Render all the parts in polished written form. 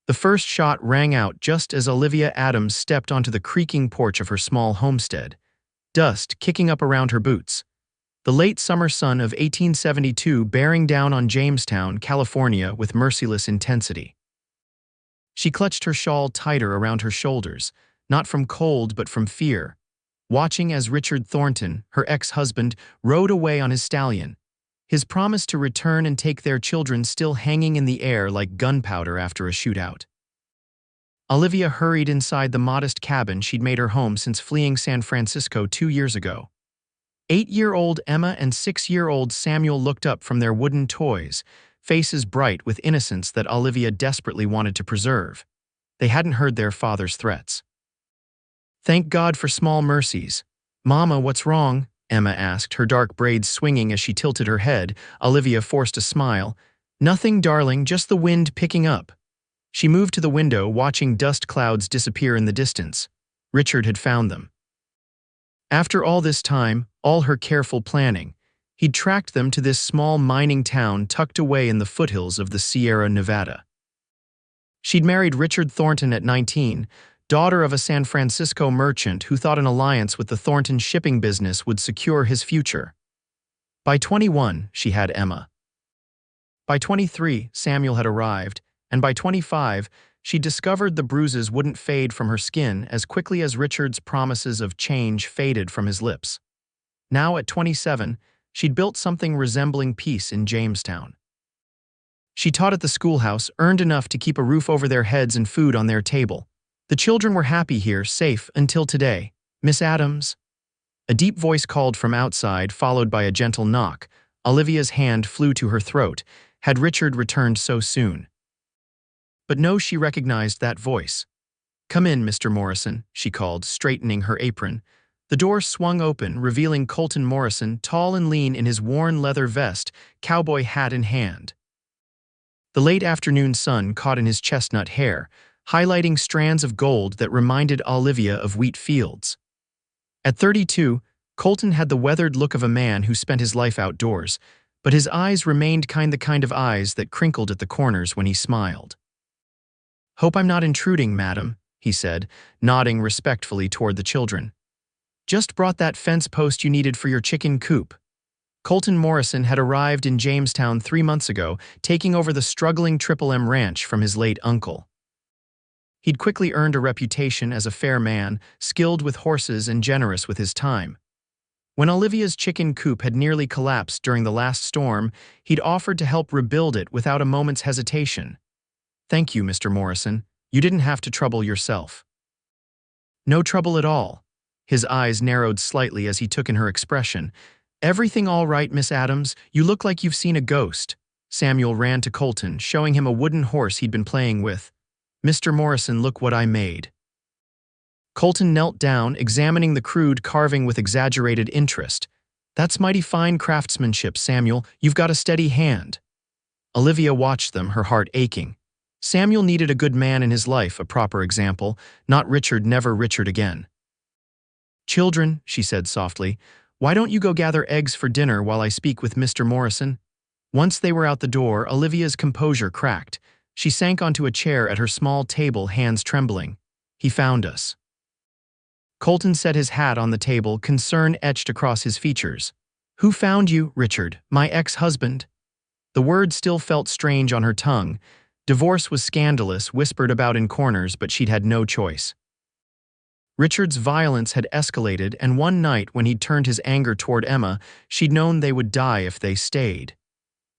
The first shot rang out just as Olivia Adams stepped onto the creaking porch of her small homestead, dust kicking up around her boots. The late summer sun of 1872 bearing down on Jamestown, California with merciless intensity. She clutched her shawl tighter around her shoulders, not from cold but from fear, watching as Richard Thornton, her ex-husband, rode away on his stallion, his promise to return and take their children still hanging in the air like gunpowder after a shootout. Olivia hurried inside the modest cabin she'd made her home since fleeing San Francisco 2 years ago. 8-year-old Emma and 6-year-old Samuel looked up from their wooden toys, faces bright with innocence that Olivia desperately wanted to preserve. They hadn't heard their father's threats. "Thank God for small mercies. Mama, what's wrong?" Emma asked, her dark braids swinging as she tilted her head. Olivia forced a smile. "Nothing, darling, just the wind picking up." She moved to the window, watching dust clouds disappear in the distance. Richard had found them. After all this time, all her careful planning, he'd tracked them to this small mining town tucked away in the foothills of the Sierra Nevada. She'd married Richard Thornton at 19, daughter of a San Francisco merchant who thought an alliance with the Thornton shipping business would secure his future. By 21, she had Emma. By 23, Samuel had arrived, and by 25, she discovered the bruises wouldn't fade from her skin as quickly as Richard's promises of change faded from his lips. Now at 27, she'd built something resembling peace in Jamestown. She taught at the schoolhouse, earned enough to keep a roof over their heads and food on their table. The children were happy here, safe, until today. "Miss Adams?" A deep voice called from outside, followed by a gentle knock. Olivia's hand flew to her throat. Had Richard returned so soon? But no, she recognized that voice. "Come in, Mr. Morrison," she called, straightening her apron. The door swung open, revealing Colton Morrison, tall and lean in his worn leather vest, cowboy hat in hand. The late afternoon sun caught in his chestnut hair, highlighting strands of gold that reminded Olivia of wheat fields. At 32, Colton had the weathered look of a man who spent his life outdoors, but his eyes remained the kind of eyes that crinkled at the corners when he smiled. "Hope I'm not intruding, madam," he said, nodding respectfully toward the children. "Just brought that fence post you needed for your chicken coop." Colton Morrison had arrived in Jamestown 3 months ago, taking over the struggling Triple M ranch from his late uncle. He'd quickly earned a reputation as a fair man, skilled with horses and generous with his time. When Olivia's chicken coop had nearly collapsed during the last storm, he'd offered to help rebuild it without a moment's hesitation. "Thank you, Mr. Morrison. You didn't have to trouble yourself." "No trouble at all." His eyes narrowed slightly as he took in her expression. "Everything all right, Miss Adams? You look like you've seen a ghost." Samuel ran to Colton, showing him a wooden horse he'd been playing with. "Mr. Morrison, look what I made." Colton knelt down, examining the crude carving with exaggerated interest. "That's mighty fine craftsmanship, Samuel. You've got a steady hand." Olivia watched them, her heart aching. Samuel needed a good man in his life, a proper example, not Richard, never Richard again. "Children," she said softly, "why don't you go gather eggs for dinner while I speak with Mr. Morrison?" Once they were out the door, Olivia's composure cracked. She sank onto a chair at her small table, hands trembling. "He found us." Colton set his hat on the table, concern etched across his features. "Who found you, Richard? My ex-husband?" The word still felt strange on her tongue. Divorce was scandalous, whispered about in corners, but she'd had no choice. Richard's violence had escalated, and one night when he'd turned his anger toward Emma, she'd known they would die if they stayed.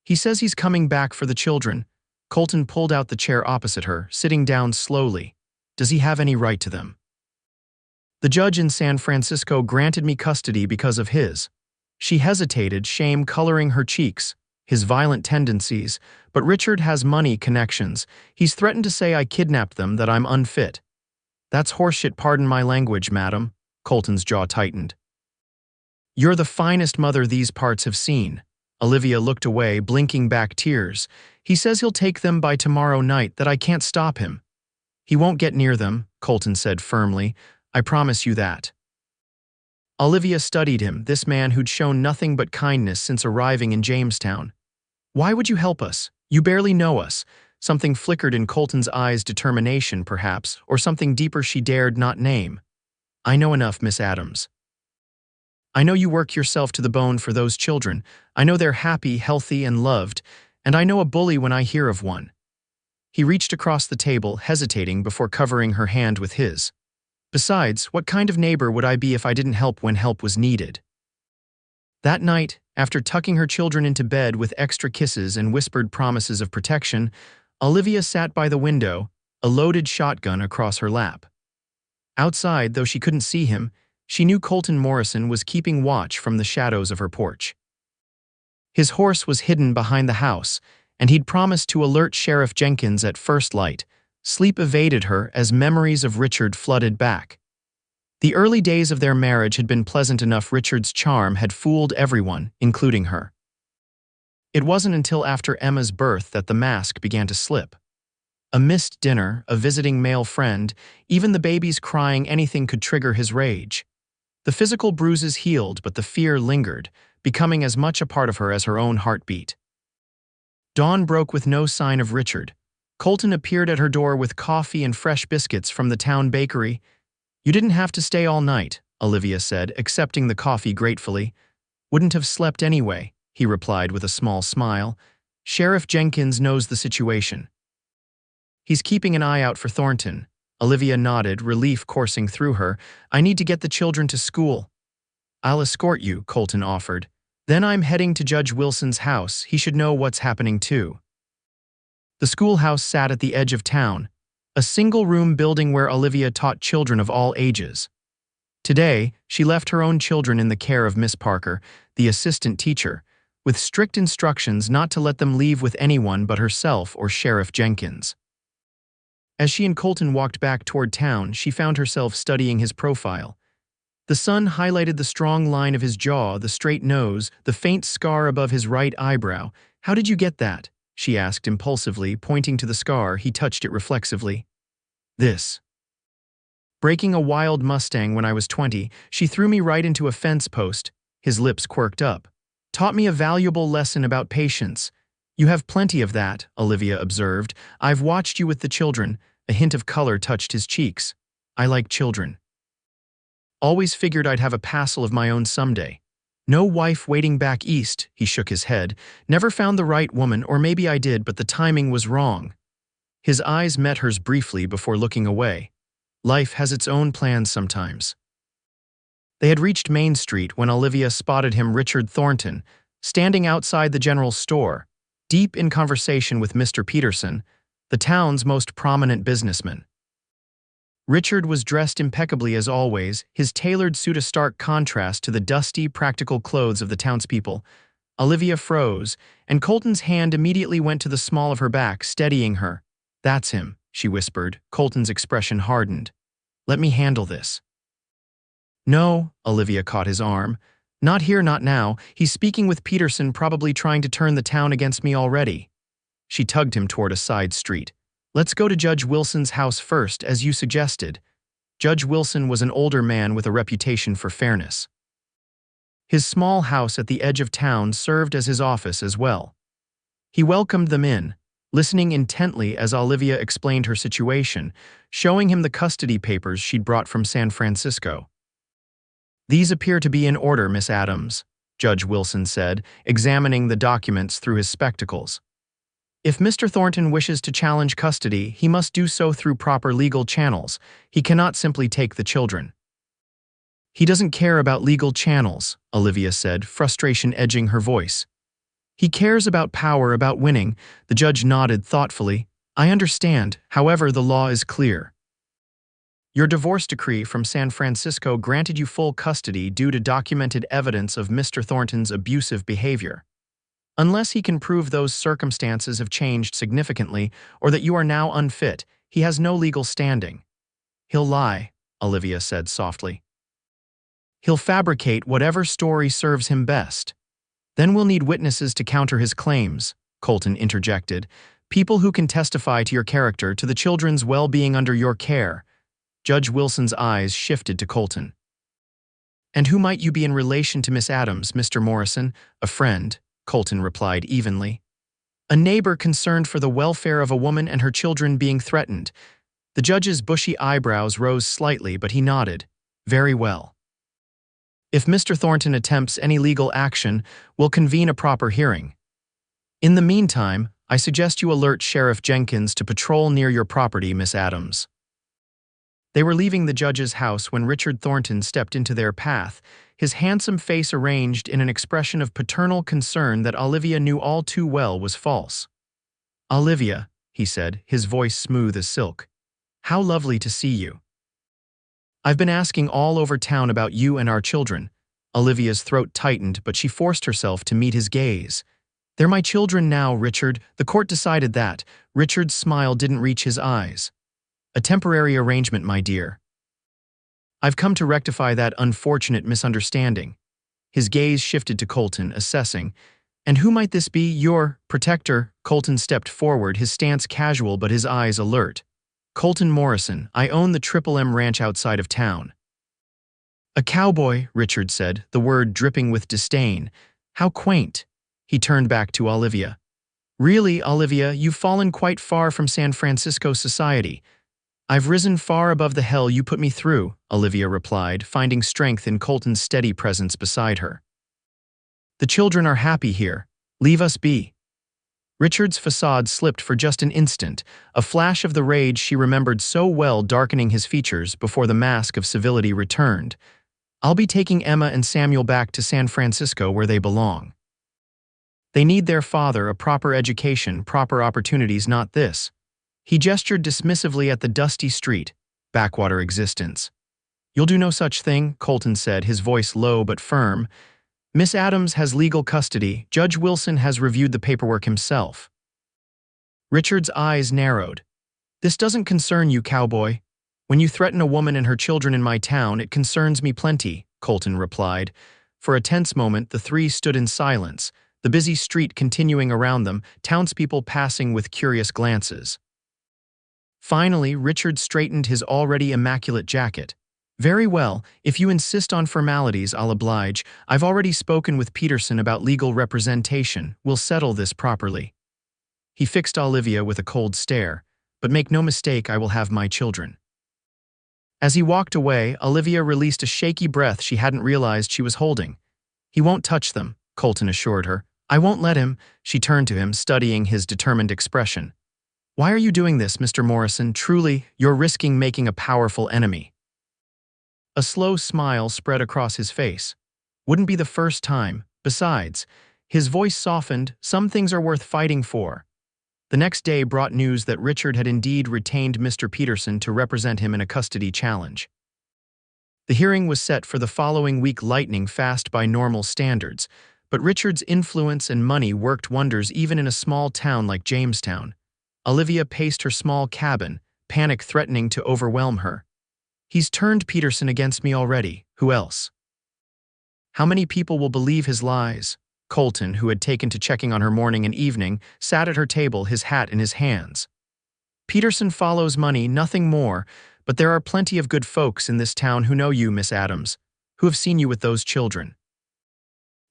"He says he's coming back for the children." Colton pulled out the chair opposite her, sitting down slowly. "Does he have any right to them?" "The judge in San Francisco granted me custody because of his." She hesitated, shame coloring her cheeks. "His violent tendencies, but Richard has money connections. He's threatened to say I kidnapped them, that I'm unfit." "That's horseshit, pardon my language, madam." Colton's jaw tightened. "You're the finest mother these parts have seen." Olivia looked away, blinking back tears. "He says he'll take them by tomorrow night, that I can't stop him." "He won't get near them," Colton said firmly. "I promise you that." Olivia studied him, this man who'd shown nothing but kindness since arriving in Jamestown. "Why would you help us? You barely know us. Something flickered in Colton's eyes, determination, perhaps, or something deeper she dared not name. "I know enough, Miss Adams. I know you work yourself to the bone for those children. I know they're happy, healthy, and loved, and I know a bully when I hear of one." He reached across the table, hesitating before covering her hand with his. "Besides, what kind of neighbor would I be if I didn't help when help was needed?" That night, after tucking her children into bed with extra kisses and whispered promises of protection, Olivia sat by the window, a loaded shotgun across her lap. Outside, though she couldn't see him, she knew Colton Morrison was keeping watch from the shadows of her porch. His horse was hidden behind the house, and he'd promised to alert Sheriff Jenkins at first light. Sleep evaded her as memories of Richard flooded back. The early days of their marriage had been pleasant enough. Richard's charm had fooled everyone, including her. It wasn't until after Emma's birth that the mask began to slip. A missed dinner, a visiting male friend, even the baby's crying, anything could trigger his rage. The physical bruises healed, but the fear lingered, becoming as much a part of her as her own heartbeat. Dawn broke with no sign of Richard. Colton appeared at her door with coffee and fresh biscuits from the town bakery. "You didn't have to stay all night," Olivia said, accepting the coffee gratefully. "Wouldn't have slept anyway," he replied with a small smile. "Sheriff Jenkins knows the situation. He's keeping an eye out for Thornton." Olivia nodded, relief coursing through her. "I need to get the children to school." "I'll escort you," Colton offered. "Then I'm heading to Judge Wilson's house. He should know what's happening too." The schoolhouse sat at the edge of town, a single-room building where Olivia taught children of all ages. Today, she left her own children in the care of Miss Parker, the assistant teacher, with strict instructions not to let them leave with anyone but herself or Sheriff Jenkins. As she and Colton walked back toward town, she found herself studying his profile. The sun highlighted the strong line of his jaw, the straight nose, the faint scar above his right eyebrow. "How did you get that?" she asked impulsively, pointing to the scar. He touched it reflexively. "This. Breaking a wild Mustang when I was 20, she threw me right into a fence post." His lips quirked up. "Taught me a valuable lesson about patience." "You have plenty of that," Olivia observed. "I've watched you with the children." A hint of color touched his cheeks. "I like children. Always figured I'd have a passel of my own someday. No wife waiting back east." He shook his head. "Never found the right woman, or maybe I did, but the timing was wrong." His eyes met hers briefly before looking away. Life has its own plans sometimes. They had reached Main Street when Olivia spotted him, Richard Thornton, standing outside the general store, deep in conversation with Mr. Peterson, the town's most prominent businessman. Richard was dressed impeccably as always, his tailored suit a stark contrast to the dusty, practical clothes of the townspeople. Olivia froze, and Colton's hand immediately went to the small of her back, steadying her. "That's him," she whispered. Colton's expression hardened. "Let me handle this." "No," Olivia caught his arm. "Not here, not now. He's speaking with Peterson, probably trying to turn the town against me already." She tugged him toward a side street. "Let's go to Judge Wilson's house first, as you suggested." Judge Wilson was an older man with a reputation for fairness. His small house at the edge of town served as his office as well. He welcomed them in, listening intently as Olivia explained her situation, showing him the custody papers she'd brought from San Francisco. "These appear to be in order, Miss Adams," Judge Wilson said, examining the documents through his spectacles. "If Mr. Thornton wishes to challenge custody, he must do so through proper legal channels. He cannot simply take the children." "He doesn't care about legal channels," Olivia said, frustration edging her voice. "He cares about power, about winning." The judge nodded thoughtfully. "I understand. However, the law is clear. Your divorce decree from San Francisco granted you full custody due to documented evidence of Mr. Thornton's abusive behavior. Unless he can prove those circumstances have changed significantly or that you are now unfit, he has no legal standing." "He'll lie," Olivia said softly. "He'll fabricate whatever story serves him best. Then we'll need witnesses to counter his claims," Colton interjected. "People who can testify to your character, to the children's well-being under your care." Judge Wilson's eyes shifted to Colton. "And who might you be in relation to Miss Adams, Mr. Morrison?" "A friend," Colton replied evenly. A neighbor concerned for the welfare of a woman and her children being threatened. The judge's bushy eyebrows rose slightly, but he nodded. Very well. If Mr. Thornton attempts any legal action, we'll convene a proper hearing. In the meantime, I suggest you alert Sheriff Jenkins to patrol near your property, Miss Adams. They were leaving the judge's house when Richard Thornton stepped into their path, his handsome face arranged in an expression of paternal concern that Olivia knew all too well was false. "Olivia," he said, his voice smooth as silk. "How lovely to see you. I've been asking all over town about you and our children." Olivia's throat tightened, but she forced herself to meet his gaze. "They're my children now, Richard. The court decided that." Richard's smile didn't reach his eyes. "A temporary arrangement, my dear. I've come to rectify that unfortunate misunderstanding." His gaze shifted to Colton, assessing. "And who might this be? Your protector?" Colton stepped forward, his stance casual but his eyes alert. "Colton Morrison. I own the Triple M ranch outside of town." "A cowboy," Richard said, the word dripping with disdain. "How quaint." He turned back to Olivia. "Really, Olivia, you've fallen quite far from San Francisco society." "I've risen far above the hell you put me through," Olivia replied, finding strength in Colton's steady presence beside her. "The children are happy here. Leave us be." Richard's facade slipped for just an instant, a flash of the rage she remembered so well darkening his features before the mask of civility returned. "I'll be taking Emma and Samuel back to San Francisco where they belong. They need their father, a proper education, proper opportunities, not this." He gestured dismissively at the dusty street, backwater existence. "You'll do no such thing," Colton said, his voice low but firm. "Miss Adams has legal custody. Judge Wilson has reviewed the paperwork himself." Richard's eyes narrowed. "This doesn't concern you, cowboy. When you threaten a woman and her children in my town, it concerns me plenty," Colton replied. For a tense moment, the three stood in silence, the busy street continuing around them, townspeople passing with curious glances. Finally, Richard straightened his already immaculate jacket. "Very well, if you insist on formalities, I'll oblige. I've already spoken with Peterson about legal representation. We'll settle this properly." He fixed Olivia with a cold stare. "But make no mistake, I will have my children." As he walked away, Olivia released a shaky breath she hadn't realized she was holding. "He won't touch them," Colton assured her. "I won't let him." She turned to him, studying his determined expression. "Why are you doing this, Mr. Morrison? Truly, you're risking making a powerful enemy." A slow smile spread across his face. "Wouldn't be the first time. Besides," his voice softened, "some things are worth fighting for." The next day brought news that Richard had indeed retained Mr. Peterson to represent him in a custody challenge. The hearing was set for the following week, lightning fast by normal standards, but Richard's influence and money worked wonders even in a small town like Jamestown. Olivia paced her small cabin, panic threatening to overwhelm her. "He's turned Peterson against me already. Who else? How many people will believe his lies?" Colton, who had taken to checking on her morning and evening, sat at her table, his hat in his hands. "Peterson follows money, nothing more, but there are plenty of good folks in this town who know you, Miss Adams, who have seen you with those children."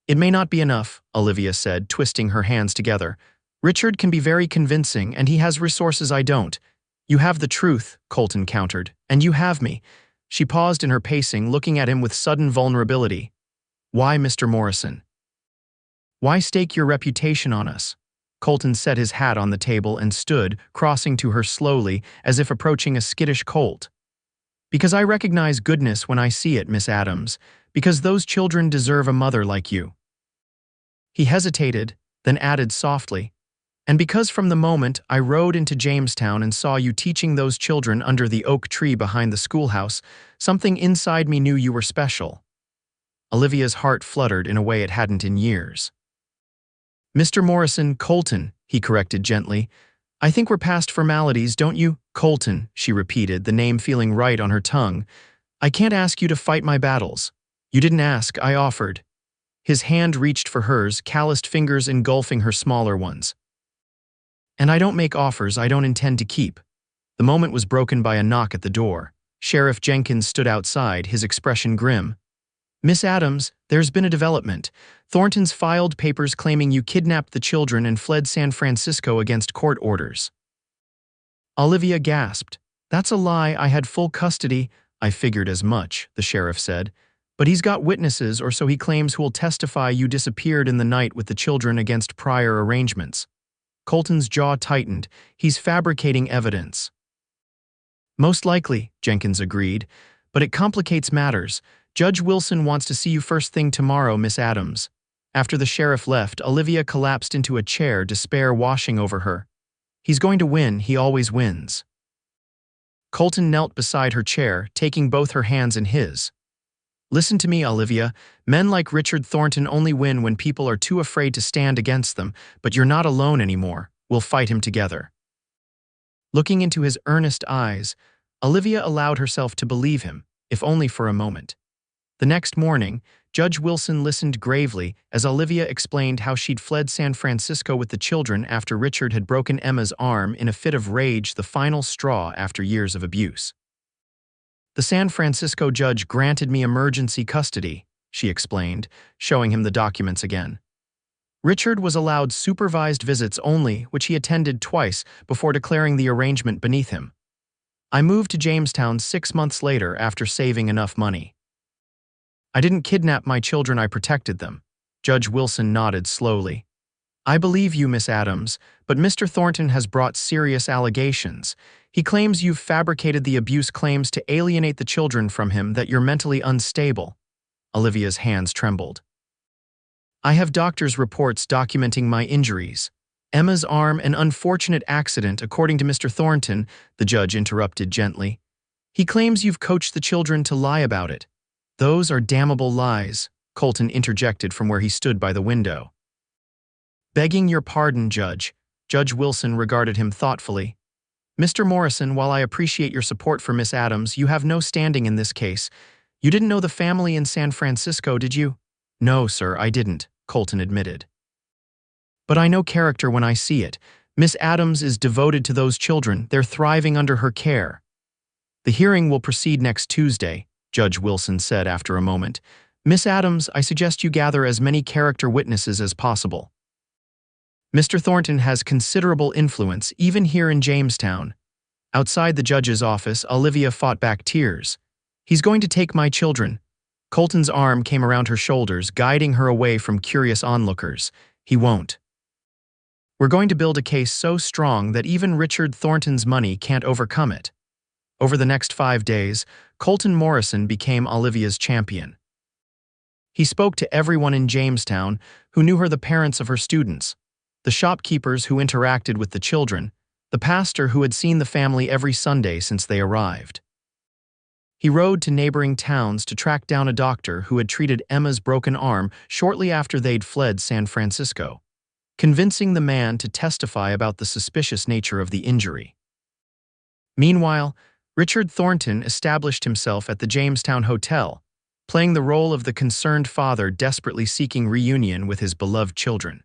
"It may not be enough," Olivia said, twisting her hands together. "Richard can be very convincing, and he has resources I don't." "You have the truth," Colton countered, "and you have me." She paused in her pacing, looking at him with sudden vulnerability. "Why, Mr. Morrison? Why stake your reputation on us?" Colton set his hat on the table and stood, crossing to her slowly, as if approaching a skittish colt. "Because I recognize goodness when I see it, Miss Adams. Because those children deserve a mother like you." He hesitated, then added softly, "And because from the moment I rode into Jamestown and saw you teaching those children under the oak tree behind the schoolhouse, something inside me knew you were special." Olivia's heart fluttered in a way it hadn't in years. "Mr. Morrison, Colton," he corrected gently. "I think we're past formalities, don't you?" "Colton," she repeated, the name feeling right on her tongue. "I can't ask you to fight my battles. You didn't ask, I offered." His hand reached for hers, calloused fingers engulfing her smaller ones. "And I don't make offers I don't intend to keep." The moment was broken by a knock at the door. Sheriff Jenkins stood outside, his expression grim. Miss Adams, there's been a development. Thornton's filed papers claiming you kidnapped the children and fled San Francisco against court orders. Olivia gasped. That's a lie, I had full custody. I figured as much, the sheriff said. But he's got witnesses, or so he claims, who will testify you disappeared in the night with the children against prior arrangements. Colton's jaw tightened. He's fabricating evidence. Most likely, Jenkins agreed, but it complicates matters. Judge Wilson wants to see you first thing tomorrow, Miss Adams. After the sheriff left, Olivia collapsed into a chair, despair washing over her. He's going to win, he always wins. Colton knelt beside her chair, taking both her hands in his. Listen to me, Olivia. Men like Richard Thornton only win when people are too afraid to stand against them, but you're not alone anymore. We'll fight him together. Looking into his earnest eyes, Olivia allowed herself to believe him, if only for a moment. The next morning, Judge Wilson listened gravely as Olivia explained how she'd fled San Francisco with the children after Richard had broken Emma's arm in a fit of rage, the final straw after years of abuse. The San Francisco judge granted me emergency custody, she explained, showing him the documents again. Richard was allowed supervised visits only, which he attended twice before declaring the arrangement beneath him. I moved to Jamestown 6 months later after saving enough money. I didn't kidnap my children, I protected them. Judge Wilson nodded slowly. I believe you, Miss Adams, but Mr. Thornton has brought serious allegations. He claims you've fabricated the abuse claims to alienate the children from him, that you're mentally unstable. Olivia's hands trembled. I have doctors' reports documenting my injuries. Emma's arm, an unfortunate accident, according to Mr. Thornton, the judge interrupted gently. He claims you've coached the children to lie about it. Those are damnable lies, Colton interjected from where he stood by the window. Begging your pardon, Judge. Judge Wilson regarded him thoughtfully. Mr. Morrison, while I appreciate your support for Miss Adams, you have no standing in this case. You didn't know the family in San Francisco, did you? No, sir, I didn't, Colton admitted. But I know character when I see it. Miss Adams is devoted to those children. They're thriving under her care. The hearing will proceed next Tuesday, Judge Wilson said after a moment. Miss Adams, I suggest you gather as many character witnesses as possible. Mr. Thornton has considerable influence, even here in Jamestown. Outside the judge's office, Olivia fought back tears. He's going to take my children. Colton's arm came around her shoulders, guiding her away from curious onlookers. He won't. We're going to build a case so strong that even Richard Thornton's money can't overcome it. Over the next 5 days, Colton Morrison became Olivia's champion. He spoke to everyone in Jamestown who knew her, the parents of her students, the shopkeepers who interacted with the children, the pastor who had seen the family every Sunday since they arrived. He rode to neighboring towns to track down a doctor who had treated Emma's broken arm shortly after they'd fled San Francisco, convincing the man to testify about the suspicious nature of the injury. Meanwhile, Richard Thornton established himself at the Jamestown Hotel, playing the role of the concerned father desperately seeking reunion with his beloved children.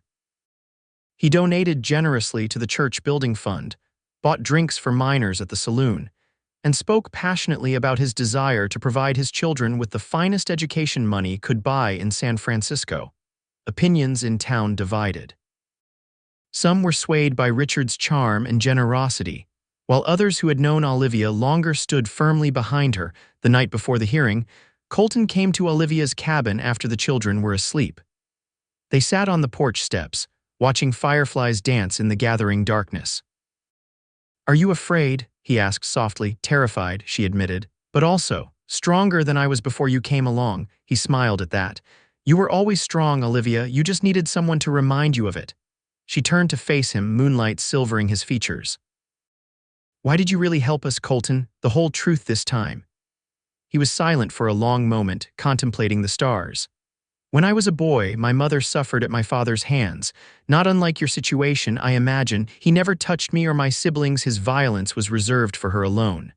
He donated generously to the church building fund, bought drinks for minors at the saloon, and spoke passionately about his desire to provide his children with the finest education money could buy in San Francisco. Opinions in town divided. Some were swayed by Richard's charm and generosity, while others who had known Olivia longer stood firmly behind her. The night before the hearing, Colton came to Olivia's cabin after the children were asleep. They sat on the porch steps, watching fireflies dance in the gathering darkness. Are you afraid? He asked softly. Terrified, she admitted, but also stronger than I was before you came along. He smiled at that. You were always strong, Olivia. You just needed someone to remind you of it. She turned to face him, moonlight silvering his features. Why did you really help us, Colton? The whole truth this time. He was silent for a long moment, contemplating the stars. When I was a boy, my mother suffered at my father's hands. Not unlike your situation, I imagine. He never touched me or my siblings. His violence was reserved for her alone.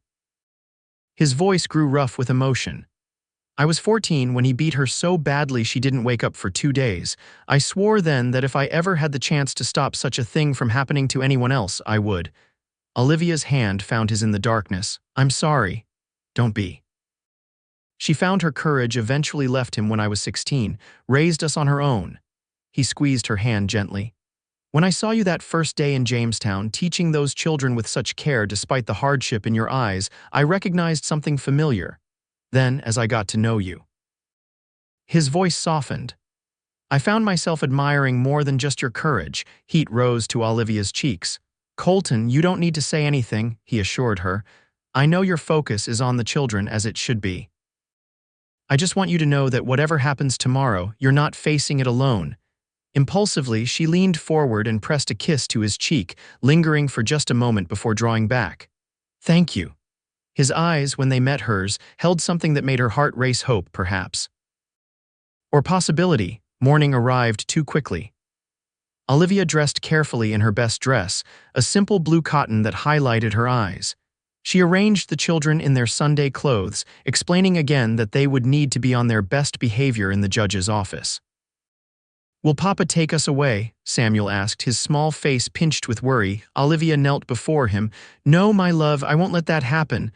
His voice grew rough with emotion. I was 14 when he beat her so badly she didn't wake up for 2 days. I swore then that if I ever had the chance to stop such a thing from happening to anyone else, I would. Olivia's hand found his in the darkness. I'm sorry. Don't be. She found her courage eventually left him when I was 16, raised us on her own. He squeezed her hand gently. When I saw you that first day in Jamestown, teaching those children with such care despite the hardship in your eyes, I recognized something familiar. Then, as I got to know you. His voice softened. I found myself admiring more than just your courage. Heat rose to Olivia's cheeks. Colton, you don't need to say anything, he assured her. I know your focus is on the children as it should be. I just want you to know that whatever happens tomorrow, you're not facing it alone. Impulsively, she leaned forward and pressed a kiss to his cheek, lingering for just a moment before drawing back. Thank you. His eyes, when they met hers, held something that made her heart race. Hope, perhaps. Or possibility. Morning arrived too quickly. Olivia dressed carefully in her best dress, a simple blue cotton that highlighted her eyes. She arranged the children in their Sunday clothes, explaining again that they would need to be on their best behavior in the judge's office. Will Papa take us away? Samuel asked, his small face pinched with worry. Olivia knelt before him. No, my love, I won't let that happen.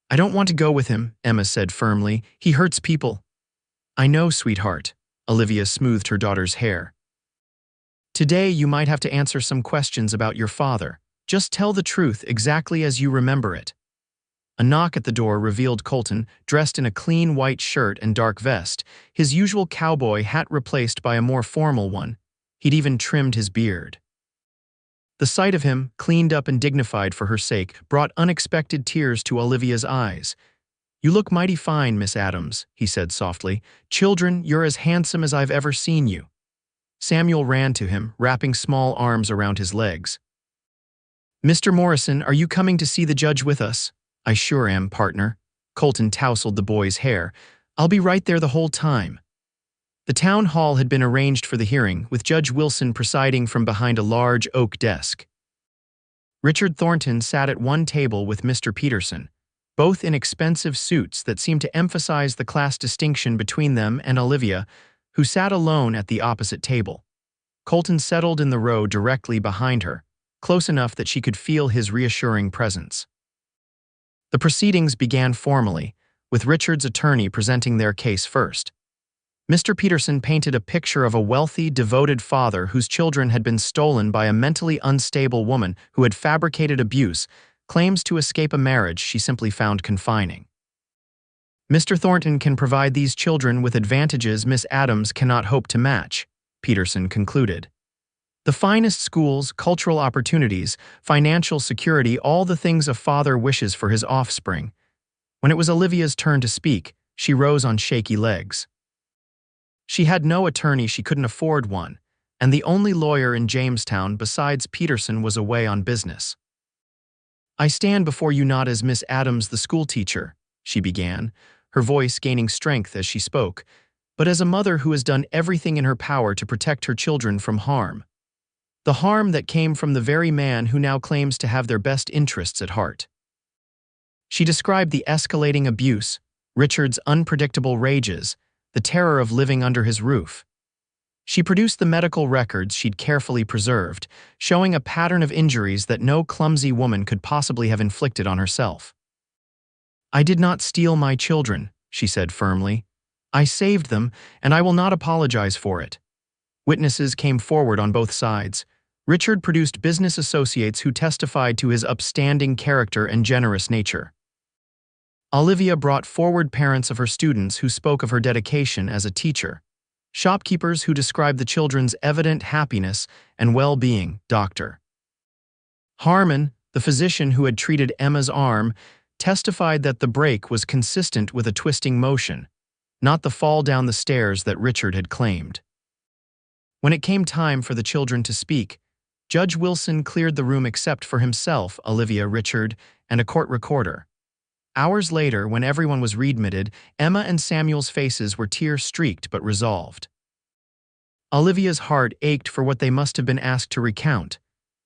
I don't want to go with him, Emma said firmly. He hurts people. I know, sweetheart. Olivia smoothed her daughter's hair. Today you might have to answer some questions about your father. Just tell the truth exactly as you remember it. A knock at the door revealed Colton, dressed in a clean white shirt and dark vest, his usual cowboy hat replaced by a more formal one. He'd even trimmed his beard. The sight of him, cleaned up and dignified for her sake, brought unexpected tears to Olivia's eyes. You look mighty fine, Miss Adams, he said softly. Children, you're as handsome as I've ever seen you. Samuel ran to him, wrapping small arms around his legs. Mr. Morrison, are you coming to see the judge with us? I sure am, partner. Colton tousled the boy's hair. I'll be right there the whole time. The town hall had been arranged for the hearing, with Judge Wilson presiding from behind a large oak desk. Richard Thornton sat at one table with Mr. Peterson, both in expensive suits that seemed to emphasize the class distinction between them and Olivia, who sat alone at the opposite table. Colton settled in the row directly behind her, close enough that she could feel his reassuring presence. The proceedings began formally, with Richard's attorney presenting their case first. Mr. Peterson painted a picture of a wealthy, devoted father whose children had been stolen by a mentally unstable woman who had fabricated abuse, claims to escape a marriage she simply found confining. Mr. Thornton can provide these children with advantages Miss Adams cannot hope to match, Peterson concluded. The finest schools, cultural opportunities, financial security, all the things a father wishes for his offspring. When it was Olivia's turn to speak, she rose on shaky legs. She had no attorney, she couldn't afford one, and the only lawyer in Jamestown besides Peterson was away on business. I stand before you not as Miss Adams the schoolteacher, she began, her voice gaining strength as she spoke, but as a mother who has done everything in her power to protect her children from harm. The harm that came from the very man who now claims to have their best interests at heart. She described the escalating abuse, Richard's unpredictable rages, the terror of living under his roof. She produced the medical records she'd carefully preserved, showing a pattern of injuries that no clumsy woman could possibly have inflicted on herself. I did not steal my children, she said firmly. I saved them, and I will not apologize for it. Witnesses came forward on both sides. Richard produced business associates who testified to his upstanding character and generous nature. Olivia brought forward parents of her students who spoke of her dedication as a teacher. Shopkeepers who described the children's evident happiness and well-being. Dr. Harmon, the physician who had treated Emma's arm, testified that the break was consistent with a twisting motion, not the fall down the stairs that Richard had claimed. When it came time for the children to speak, Judge Wilson cleared the room except for himself, Olivia, Richard, and a court recorder. Hours later, when everyone was readmitted, Emma and Samuel's faces were tear-streaked but resolved. Olivia's heart ached for what they must have been asked to recount.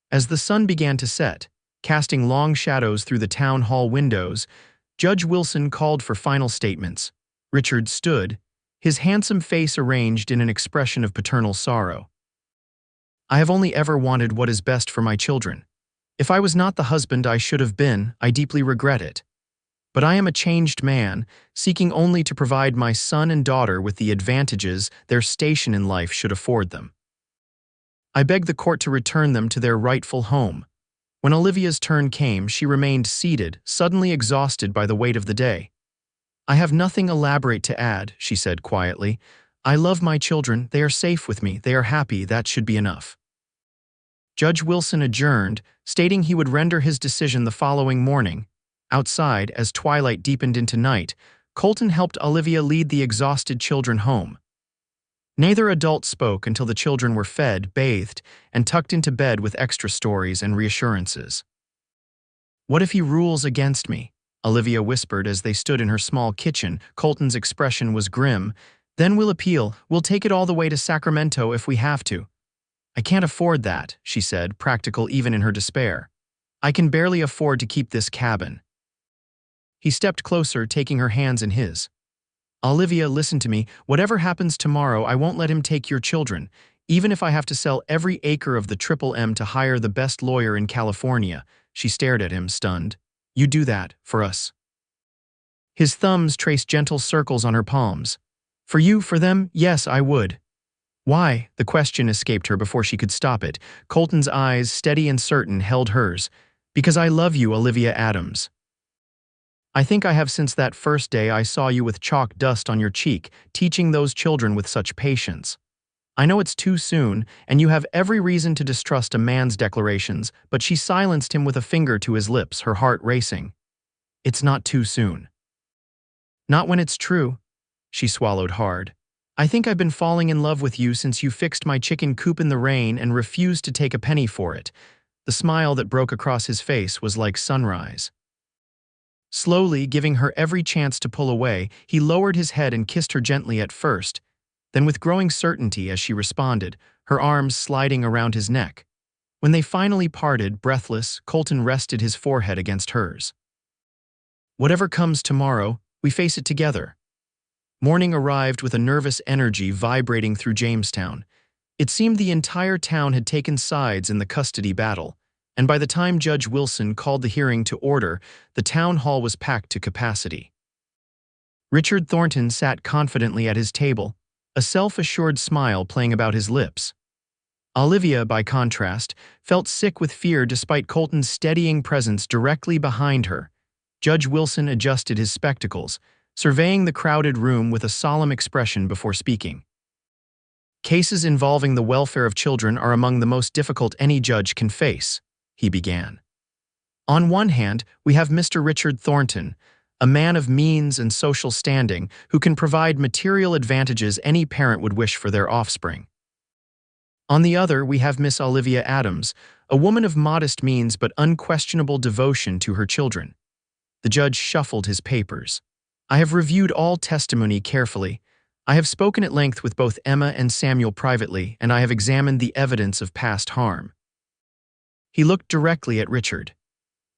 As the sun began to set, casting long shadows through the town hall windows, Judge Wilson called for final statements. Richard stood, his handsome face arranged in an expression of paternal sorrow. I have only ever wanted what is best for my children. If I was not the husband I should have been, I deeply regret it. But I am a changed man, seeking only to provide my son and daughter with the advantages their station in life should afford them. I beg the court to return them to their rightful home. When Olivia's turn came, she remained seated, suddenly exhausted by the weight of the day. I have nothing elaborate to add, she said quietly. I love my children, they are safe with me, they are happy, that should be enough. Judge Wilson adjourned, stating he would render his decision the following morning. Outside, as twilight deepened into night, Colton helped Olivia lead the exhausted children home. Neither adult spoke until the children were fed, bathed, and tucked into bed with extra stories and reassurances. What if he rules against me? Olivia whispered as they stood in her small kitchen. Colton's expression was grim. Then we'll appeal. We'll take it all the way to Sacramento if we have to. I can't afford that, she said, practical even in her despair. I can barely afford to keep this cabin. He stepped closer, taking her hands in his. Olivia, listen to me. Whatever happens tomorrow, I won't let him take your children, even if I have to sell every acre of the Triple M to hire the best lawyer in California. She stared at him, stunned. You do that, for us. His thumbs traced gentle circles on her palms. For you, for them, yes, I would. Why? The question escaped her before she could stop it. Colton's eyes, steady and certain, held hers. Because I love you, Olivia Adams. I think I have since that first day I saw you with chalk dust on your cheek, teaching those children with such patience. I know it's too soon, and you have every reason to distrust a man's declarations, but she silenced him with a finger to his lips, her heart racing. It's not too soon. Not when it's true. She swallowed hard. I think I've been falling in love with you since you fixed my chicken coop in the rain and refused to take a penny for it. The smile that broke across his face was like sunrise. Slowly, giving her every chance to pull away, he lowered his head and kissed her gently at first, then with growing certainty as she responded, her arms sliding around his neck. When they finally parted, breathless, Colton rested his forehead against hers. Whatever comes tomorrow, we face it together. Morning arrived with a nervous energy vibrating through Jamestown. It seemed the entire town had taken sides in the custody battle, and by the time Judge Wilson called the hearing to order, the town hall was packed to capacity. Richard Thornton sat confidently at his table, a self-assured smile playing about his lips. Olivia, by contrast, felt sick with fear despite Colton's steadying presence directly behind her. Judge Wilson adjusted his spectacles, surveying the crowded room with a solemn expression before speaking. Cases involving the welfare of children are among the most difficult any judge can face, he began. On one hand, we have Mr. Richard Thornton, a man of means and social standing who can provide material advantages any parent would wish for their offspring. On the other, we have Miss Olivia Adams, a woman of modest means but unquestionable devotion to her children. The judge shuffled his papers. I have reviewed all testimony carefully. I have spoken at length with both Emma and Samuel privately, and I have examined the evidence of past harm. He looked directly at Richard.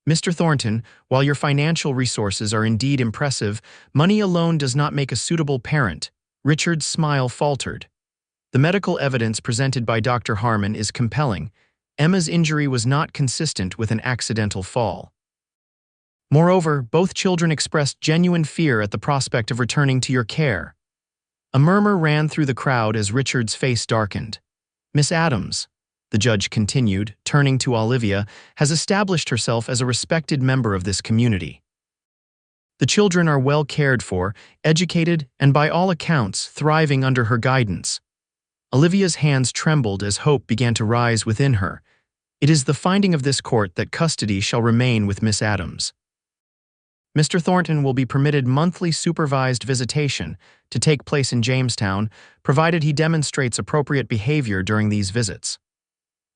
Mr. Thornton, while your financial resources are indeed impressive, money alone does not make a suitable parent. Richard's smile faltered. The medical evidence presented by Dr. Harmon is compelling. Emma's injury was not consistent with an accidental fall. Moreover, both children expressed genuine fear at the prospect of returning to your care. A murmur ran through the crowd as Richard's face darkened. Miss Adams, the judge continued, turning to Olivia, has established herself as a respected member of this community. The children are well cared for, educated, and by all accounts, thriving under her guidance. Olivia's hands trembled as hope began to rise within her. It is the finding of this court that custody shall remain with Miss Adams. Mr. Thornton will be permitted monthly supervised visitation to take place in Jamestown, provided he demonstrates appropriate behavior during these visits.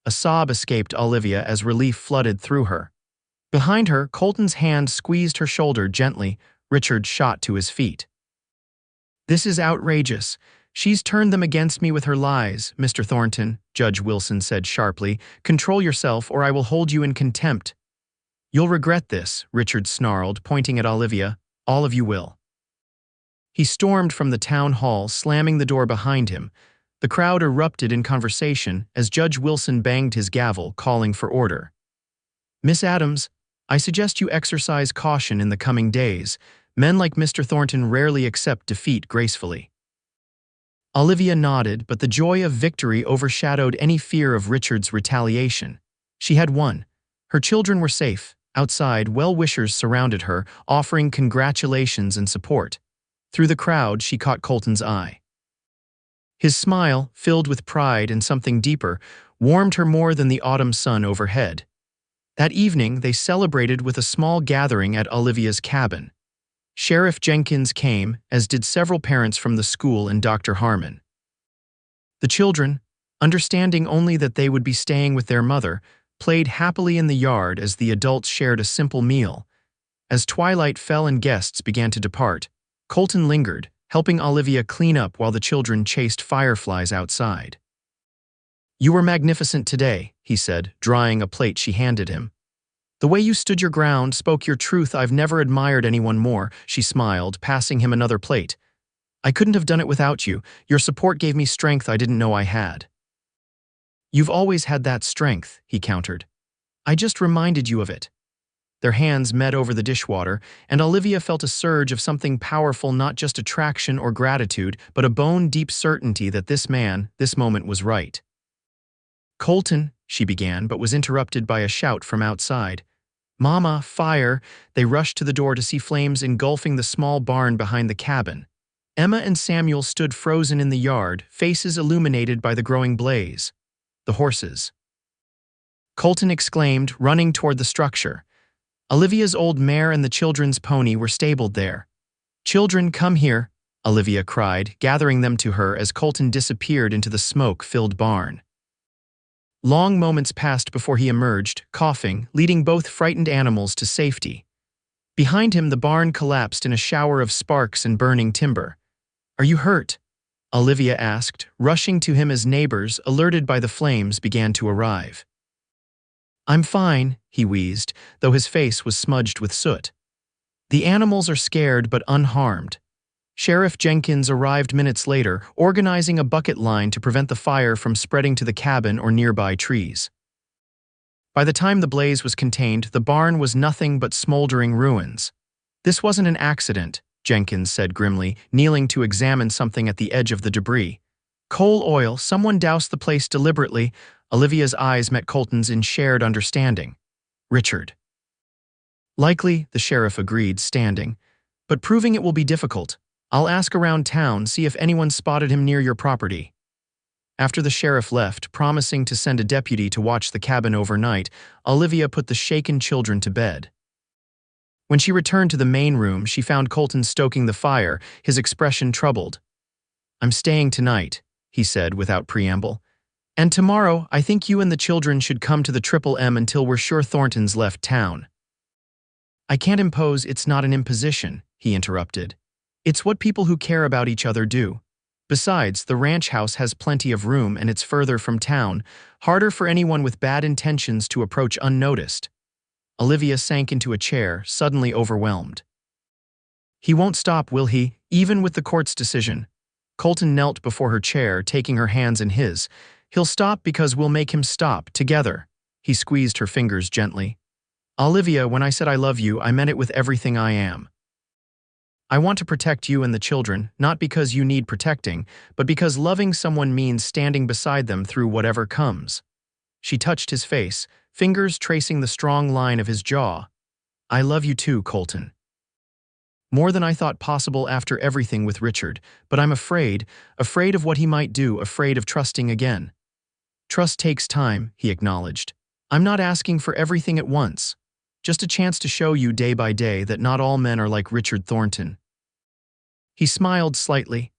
A sob escaped Olivia as relief flooded through her. Behind her, Colton's hand squeezed her shoulder gently. Richard shot to his feet. This is outrageous. She's turned them against me with her lies, Mr. Thornton, Judge Wilson said sharply. Control yourself or I will hold you in contempt. You'll regret this, Richard snarled, pointing at Olivia. All of you will. He stormed from the town hall, slamming the door behind him. The crowd erupted in conversation as Judge Wilson banged his gavel, calling for order. Miss Adams, I suggest you exercise caution in the coming days. Men like Mr. Thornton rarely accept defeat gracefully." Olivia nodded, but the joy of victory overshadowed any fear of Richard's retaliation. She had won. Her children were safe. Outside, well-wishers surrounded her, offering congratulations and support. Through the crowd, she caught Colton's eye. His smile, filled with pride and something deeper, warmed her more than the autumn sun overhead. That evening, they celebrated with a small gathering at Olivia's cabin. Sheriff Jenkins came, as did several parents from the school and Dr. Harmon. The children, understanding only that they would be staying with their mother, played happily in the yard as the adults shared a simple meal. As twilight fell and guests began to depart, Colton lingered, helping Olivia clean up while the children chased fireflies outside. "You were magnificent today," he said, drying a plate she handed him. "The way you stood your ground, spoke your truth. I've never admired anyone more," she smiled, passing him another plate. "I couldn't have done it without you. Your support gave me strength I didn't know I had." "You've always had that strength," he countered. "I just reminded you of it." Their hands met over the dishwater, and Olivia felt a surge of something powerful, not just attraction or gratitude, but a bone-deep certainty that this man, this moment was right. "Colton," she began, but was interrupted by a shout from outside. "Mama, fire!" They rushed to the door to see flames engulfing the small barn behind the cabin. Emma and Samuel stood frozen in the yard, faces illuminated by the growing blaze. "The horses!" Colton exclaimed, running toward the structure. Olivia's old mare and the children's pony were stabled there. "Children, come here," Olivia cried, gathering them to her as Colton disappeared into the smoke-filled barn. Long moments passed before he emerged, coughing, leading both frightened animals to safety. Behind him, the barn collapsed in a shower of sparks and burning timber. "Are you hurt?" Olivia asked, rushing to him as neighbors, alerted by the flames, began to arrive. "I'm fine," he wheezed, though his face was smudged with soot. "The animals are scared but unharmed." Sheriff Jenkins arrived minutes later, organizing a bucket line to prevent the fire from spreading to the cabin or nearby trees. By the time the blaze was contained, the barn was nothing but smoldering ruins. "This wasn't an accident," Jenkins said grimly, kneeling to examine something at the edge of the debris. "Coal oil, someone doused the place deliberately." Olivia's eyes met Colton's in shared understanding. "Richard." "Likely," the sheriff agreed, standing. "But proving it will be difficult. I'll ask around town, see if anyone spotted him near your property." After the sheriff left, promising to send a deputy to watch the cabin overnight, Olivia put the shaken children to bed. When she returned to the main room, she found Colton stoking the fire, his expression troubled. "I'm staying tonight," he said without preamble. "And tomorrow, I think you and the children should come to the Triple M until we're sure Thornton's left town." "I can't impose, it's not an imposition," he interrupted. "It's what people who care about each other do. Besides, the ranch house has plenty of room and it's further from town, harder for anyone with bad intentions to approach unnoticed." Olivia sank into a chair, suddenly overwhelmed. "He won't stop, will he, even with the court's decision?" Colton knelt before her chair, taking her hands in his. "He'll stop because we'll make him stop, together." He squeezed her fingers gently. "Olivia, when I said I love you, I meant it with everything I am. I want to protect you and the children, not because you need protecting, but because loving someone means standing beside them through whatever comes." She touched his face, fingers tracing the strong line of his jaw. "I love you too, Colton. More than I thought possible after everything with Richard, but I'm afraid of what he might do, afraid of trusting again." "Trust takes time," he acknowledged. "I'm not asking for everything at once. Just a chance to show you day by day that not all men are like Richard Thornton." He smiled slightly.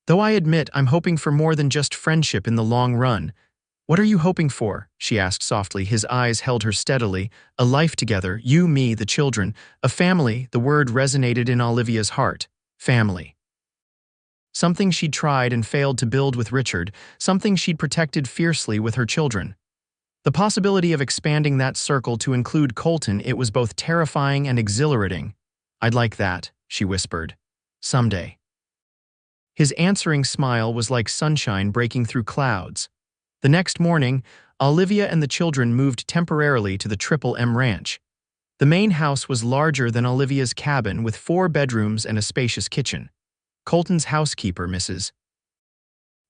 "Though I admit I'm hoping for more than just friendship in the long run." "What are you hoping for?" she asked softly. His eyes held her steadily. "A life together, you, me, the children. A family," the word resonated in Olivia's heart. Family. Something she'd tried and failed to build with Richard, something she'd protected fiercely with her children. The possibility of expanding that circle to include Colton, it was both terrifying and exhilarating. "I'd like that," she whispered. "Someday." His answering smile was like sunshine breaking through clouds. The next morning, Olivia and the children moved temporarily to the Triple M Ranch. The main house was larger than Olivia's cabin with 4 bedrooms and a spacious kitchen. Colton's housekeeper, Mrs.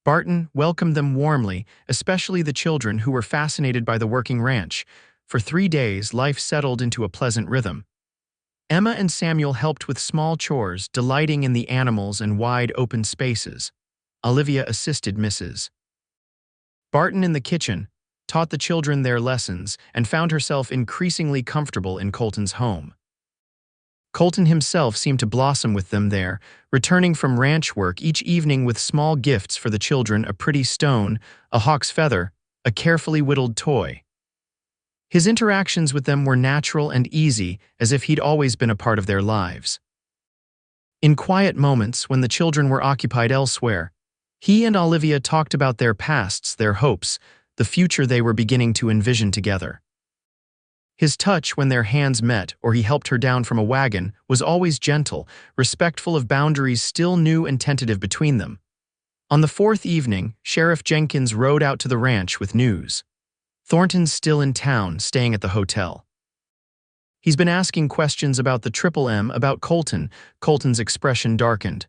Barton, welcomed them warmly, especially the children who were fascinated by the working ranch. For 3 days, life settled into a pleasant rhythm. Emma and Samuel helped with small chores, delighting in the animals and wide open spaces. Olivia assisted Mrs. Barton in the kitchen, taught the children their lessons, and found herself increasingly comfortable in Colton's home. Colton himself seemed to blossom with them there, returning from ranch work each evening with small gifts for the children: a pretty stone, a hawk's feather, a carefully whittled toy. His interactions with them were natural and easy, as if he'd always been a part of their lives. In quiet moments, when the children were occupied elsewhere, he and Olivia talked about their pasts, their hopes, the future they were beginning to envision together. His touch when their hands met or he helped her down from a wagon was always gentle, respectful of boundaries still new and tentative between them. On the 4th evening, Sheriff Jenkins rode out to the ranch with news. Thornton's still in town, staying at the hotel. He's been asking questions about the Triple M, about Colton. Colton's expression darkened.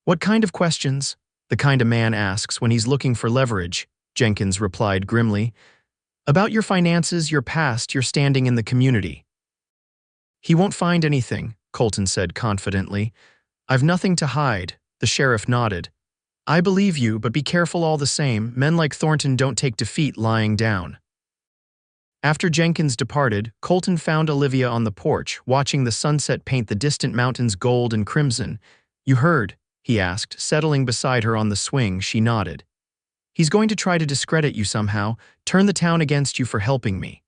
What kind of questions? The kind a man asks when he's looking for leverage, Jenkins replied grimly. About your finances, your past, your standing in the community. He won't find anything, Colton said confidently. I've nothing to hide, the sheriff nodded. I believe you, but be careful all the same. Men like Thornton don't take defeat lying down. After Jenkins departed, Colton found Olivia on the porch, watching the sunset paint the distant mountains gold and crimson. You heard? He asked, settling beside her on the swing. She nodded. He's going to try to discredit you somehow, turn the town against you for helping me.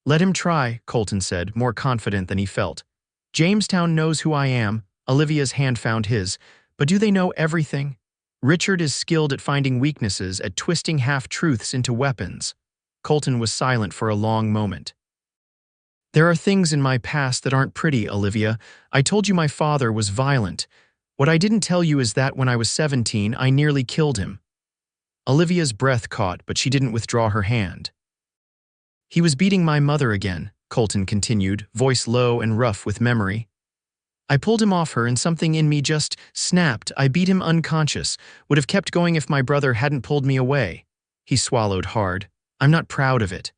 Let him try, Colton said, more confident than he felt. Jamestown knows who I am. Olivia's hand found his. But do they know everything? Richard is skilled at finding weaknesses, at twisting half-truths into weapons. Colton was silent for a long moment. There are things in my past that aren't pretty, Olivia. I told you my father was violent. What I didn't tell you is that when I was 17, I nearly killed him. Olivia's breath caught, but she didn't withdraw her hand. He was beating my mother again, Colton continued, voice low and rough with memory. I pulled him off her and something in me just snapped. I beat him unconscious, would have kept going if my brother hadn't pulled me away. He swallowed hard. I'm not proud of it.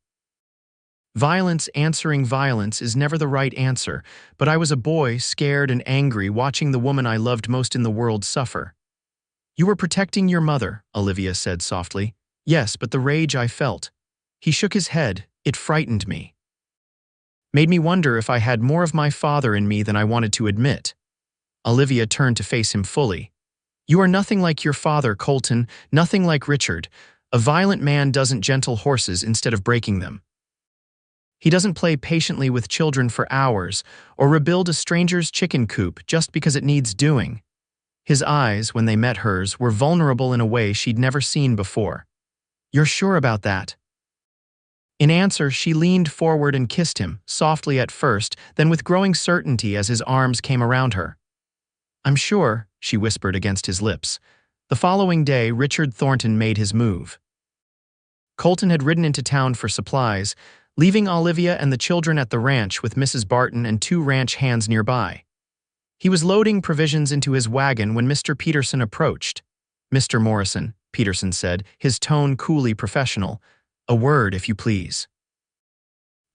Violence answering violence is never the right answer, but I was a boy, scared and angry, watching the woman I loved most in the world suffer. You were protecting your mother, Olivia said softly. Yes, but the rage I felt. He shook his head. It frightened me. Made me wonder if I had more of my father in me than I wanted to admit. Olivia turned to face him fully. You are nothing like your father, Colton, nothing like Richard. A violent man doesn't gentle horses instead of breaking them. He doesn't play patiently with children for hours or rebuild a stranger's chicken coop just because it needs doing. His eyes, when they met hers, were vulnerable in a way she'd never seen before. You're sure about that? In answer, she leaned forward and kissed him, softly at first, then with growing certainty as his arms came around her. I'm sure, she whispered against his lips. The following day, Richard Thornton made his move. Colton had ridden into town for supplies, leaving Olivia and the children at the ranch with Mrs. Barton and 2 ranch hands nearby. He was loading provisions into his wagon when Mr. Peterson approached. Mr. Morrison, Peterson said, his tone coolly professional. A word, if you please.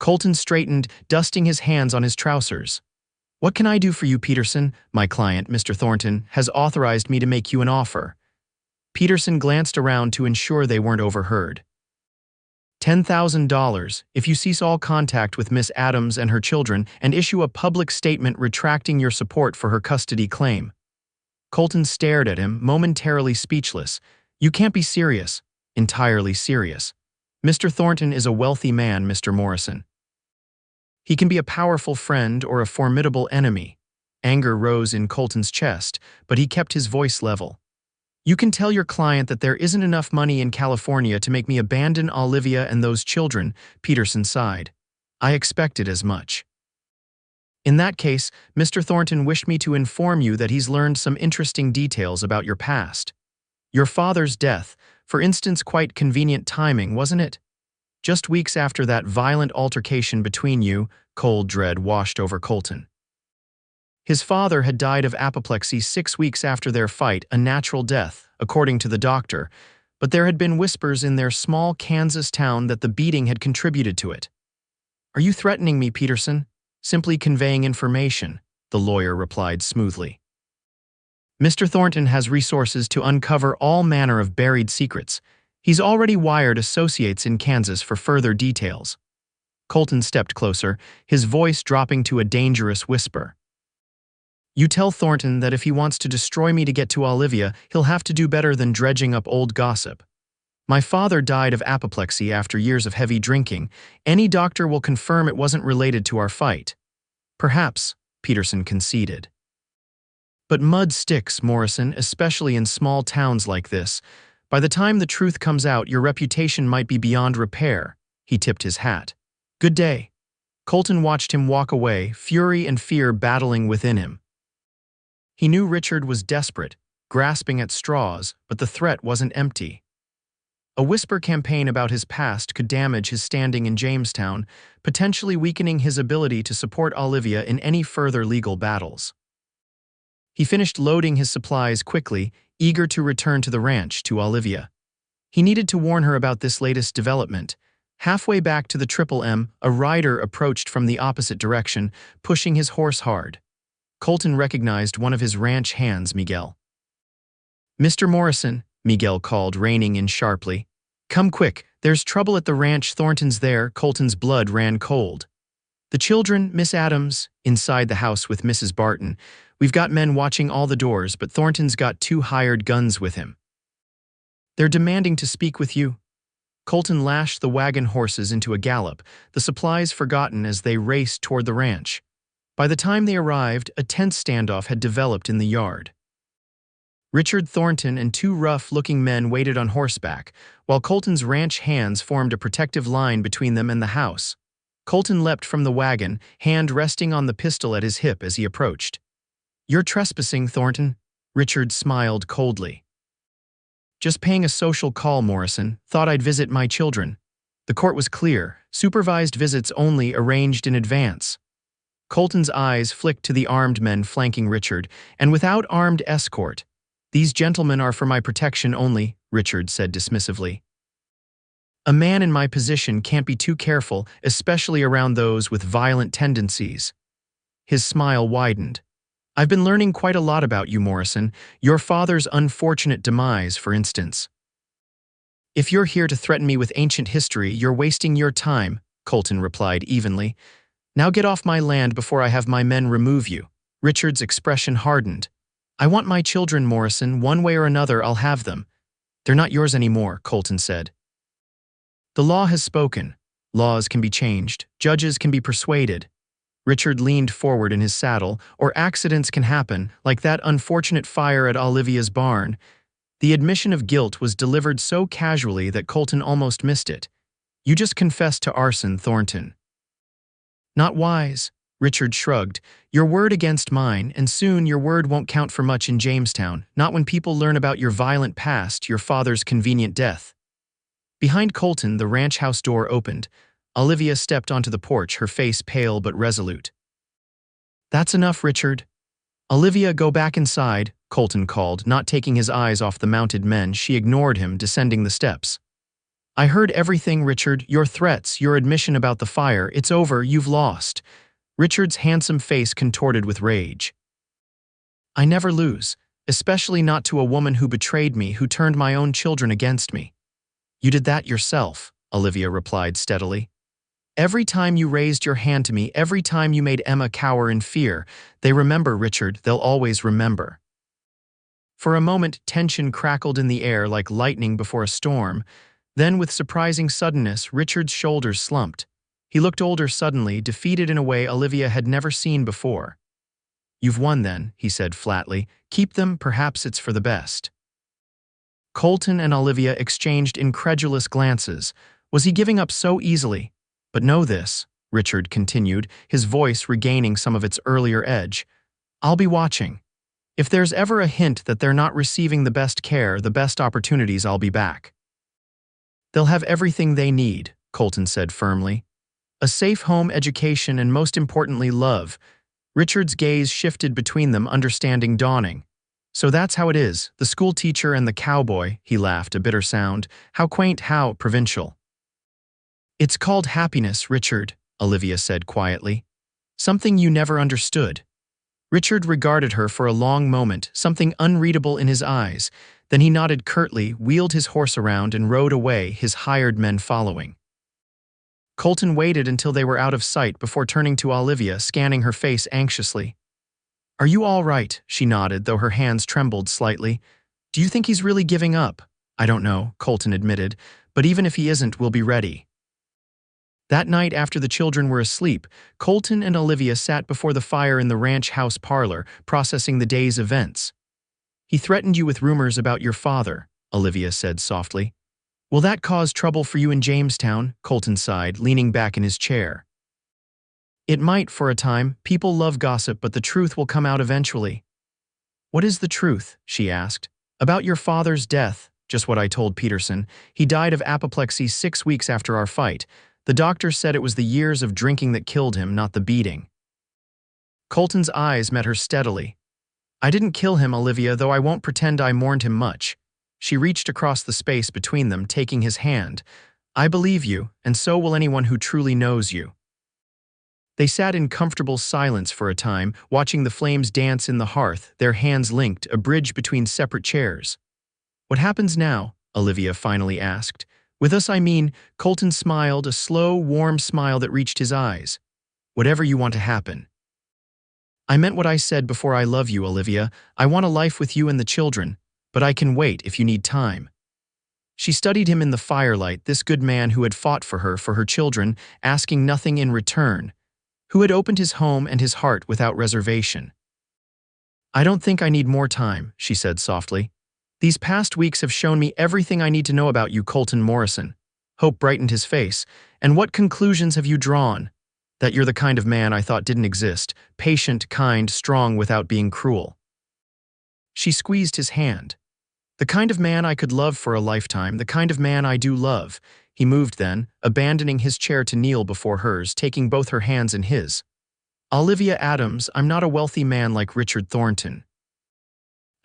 Colton straightened, dusting his hands on his trousers. What can I do for you, Peterson? My client, Mr. Thornton, has authorized me to make you an offer. Peterson glanced around to ensure they weren't overheard. $10,000 if you cease all contact with Miss Adams and her children and issue a public statement retracting your support for her custody claim. Colton stared at him, momentarily speechless. You can't be serious. Entirely serious. Mr. Thornton is a wealthy man, Mr. Morrison. He can be a powerful friend or a formidable enemy. Anger rose in Colton's chest, but he kept his voice level. You can tell your client that there isn't enough money in California to make me abandon Olivia and those children, Peterson sighed. I expected as much. In that case, Mr. Thornton wished me to inform you that he's learned some interesting details about your past. Your father's death, for instance, quite convenient timing, wasn't it? Just weeks after that violent altercation between you, cold dread washed over Colton. His father had died of apoplexy 6 weeks after their fight, a natural death, according to the doctor, but there had been whispers in their small Kansas town that the beating had contributed to it. "Are you threatening me, Peterson?" "Simply conveying information," the lawyer replied smoothly. "Mr. Thornton has resources to uncover all manner of buried secrets. He's already wired associates in Kansas for further details." Colton stepped closer, his voice dropping to a dangerous whisper. "You tell Thornton that if he wants to destroy me to get to Olivia, he'll have to do better than dredging up old gossip. My father died of apoplexy after years of heavy drinking. Any doctor will confirm it wasn't related to our fight." "Perhaps," Peterson conceded. "But mud sticks, Morrison, especially in small towns like this. By the time the truth comes out, your reputation might be beyond repair." He tipped his hat. "Good day." Colton watched him walk away, fury and fear battling within him. He knew Richard was desperate, grasping at straws, but the threat wasn't empty. A whisper campaign about his past could damage his standing in Jamestown, potentially weakening his ability to support Olivia in any further legal battles. He finished loading his supplies quickly, eager to return to the ranch to Olivia. He needed to warn her about this latest development. Halfway back to the Triple M, a rider approached from the opposite direction, pushing his horse hard. Colton recognized one of his ranch hands, Miguel. "Mr. Morrison," Miguel called, reining in sharply. "Come quick, there's trouble at the ranch. Thornton's there." Colton's blood ran cold. "The children, Miss Adams, inside the house with Mrs. Barton. We've got men watching all the doors, but Thornton's got 2 hired guns with him. They're demanding to speak with you." Colton lashed the wagon horses into a gallop, the supplies forgotten as they raced toward the ranch. By the time they arrived, a tense standoff had developed in the yard. Richard Thornton and 2 rough-looking men waited on horseback, while Colton's ranch hands formed a protective line between them and the house. Colton leapt from the wagon, hand resting on the pistol at his hip as he approached. "You're trespassing, Thornton," Richard smiled coldly. "Just paying a social call, Morrison. Thought I'd visit my children." The court was clear, supervised visits only, arranged in advance. Colton's eyes flicked to the armed men flanking Richard, and without armed escort. "These gentlemen are for my protection only," Richard said dismissively. "A man in my position can't be too careful, especially around those with violent tendencies." His smile widened. "I've been learning quite a lot about you, Morrison. Your father's unfortunate demise, for instance." "If you're here to threaten me with ancient history, you're wasting your time," Colton replied evenly. "Now get off my land before I have my men remove you." Richard's expression hardened. "I want my children, Morrison. One way or another, I'll have them." "They're not yours anymore," Colton said. "The law has spoken. Laws can be changed. Judges can be persuaded." Richard leaned forward in his saddle. "Or accidents can happen, like that unfortunate fire at Olivia's barn." The admission of guilt was delivered so casually that Colton almost missed it. "You just confessed to arson, Thornton." "Not wise," Richard shrugged. "Your word against mine, and soon your word won't count for much in Jamestown, not when people learn about your violent past, your father's convenient death." Behind Colton, the ranch house door opened. Olivia stepped onto the porch, her face pale but resolute. "That's enough, Richard." "Olivia, go back inside," Colton called, not taking his eyes off the mounted men. She ignored him, descending the steps. "I heard everything, Richard. Your threats, your admission about the fire. It's over. You've lost." Richard's handsome face contorted with rage. "I never lose, especially not to a woman who betrayed me, who turned my own children against me." "You did that yourself," Olivia replied steadily. "Every time you raised your hand to me, every time you made Emma cower in fear. They remember, Richard. They'll always remember." For a moment, tension crackled in the air like lightning before a storm. Then, with surprising suddenness, Richard's shoulders slumped. He looked older suddenly, defeated in a way Olivia had never seen before. "You've won then," he said flatly. "Keep them, perhaps it's for the best." Colton and Olivia exchanged incredulous glances. Was he giving up so easily? "But know this," Richard continued, his voice regaining some of its earlier edge. "I'll be watching. If there's ever a hint that they're not receiving the best care, the best opportunities, I'll be back." "They'll have everything they need," Colton said firmly. A safe home, education, and most importantly, love. Richard's gaze shifted between them, understanding dawning. So that's how it is, the school teacher and the cowboy, he laughed, a bitter sound. How quaint, how provincial. It's called happiness, Richard, Olivia said quietly. Something you never understood. Richard regarded her for a long moment, something unreadable in his eyes. Then he nodded curtly, wheeled his horse around, and rode away, his hired men following. Colton waited until they were out of sight before turning to Olivia, scanning her face anxiously. Are you all right? She nodded, though her hands trembled slightly. Do you think he's really giving up? I don't know, Colton admitted, but even if he isn't, we'll be ready. That night, after the children were asleep, Colton and Olivia sat before the fire in the ranch house parlor, processing the day's events. He threatened you with rumors about your father, Olivia said softly. Will that cause trouble for you in Jamestown? Colton sighed, leaning back in his chair. It might for a time. People love gossip, but the truth will come out eventually. What is the truth? She asked. About your father's death. Just what I told Peterson. He died of apoplexy 6 weeks after our fight. The doctor said it was the years of drinking that killed him, not the beating. Colton's eyes met her steadily. I didn't kill him, Olivia, though I won't pretend I mourned him much. She reached across the space between them, taking his hand. I believe you, and so will anyone who truly knows you. They sat in comfortable silence for a time, watching the flames dance in the hearth, their hands linked, a bridge between separate chairs. What happens now? Olivia finally asked. With us, I mean, Colton smiled, a slow, warm smile that reached his eyes. Whatever you want to happen. I meant what I said before. I love you, Olivia. I want a life with you and the children, but I can wait if you need time. She studied him in the firelight, this good man who had fought for her children, asking nothing in return, who had opened his home and his heart without reservation. I don't think I need more time, she said softly. These past weeks have shown me everything I need to know about you, Colton Morrison. Hope brightened his face. And what conclusions have you drawn? That you're the kind of man I thought didn't exist, patient, kind, strong without being cruel. She squeezed his hand. The kind of man I could love for a lifetime, the kind of man I do love. He moved then, abandoning his chair to kneel before hers, taking both her hands in his. Olivia Adams, I'm not a wealthy man like Richard Thornton.